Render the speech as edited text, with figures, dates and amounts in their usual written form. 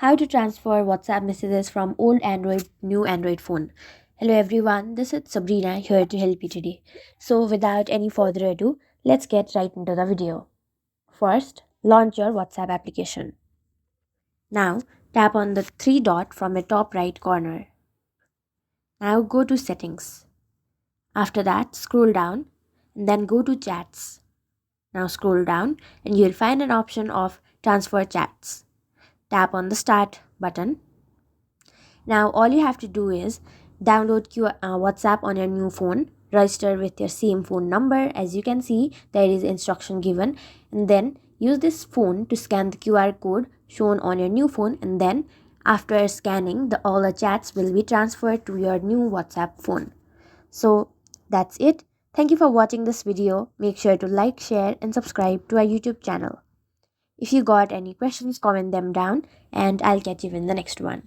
How to transfer WhatsApp messages from old Android new Android phone. Hello everyone, this is Sabrina here to help you today. So without any further ado, let's get right into the video. First, launch your WhatsApp application. Now, tap on the three dot from the top right corner. Now go to settings. After that, scroll down and then go to chats. Now scroll down and you'll find an option of transfer chats. Tap on the start button. Now all you have to do is download WhatsApp on your new phone, register with your same phone number. As you can see, there is instruction given, and then use this phone to scan the QR code shown on your new phone, and then after scanning, all the chats will be transferred to your new WhatsApp phone. So that's it. Thank you for watching this video. Make sure to like, share and subscribe to our YouTube channel. If you got any questions, comment them down and I'll catch you in the next one.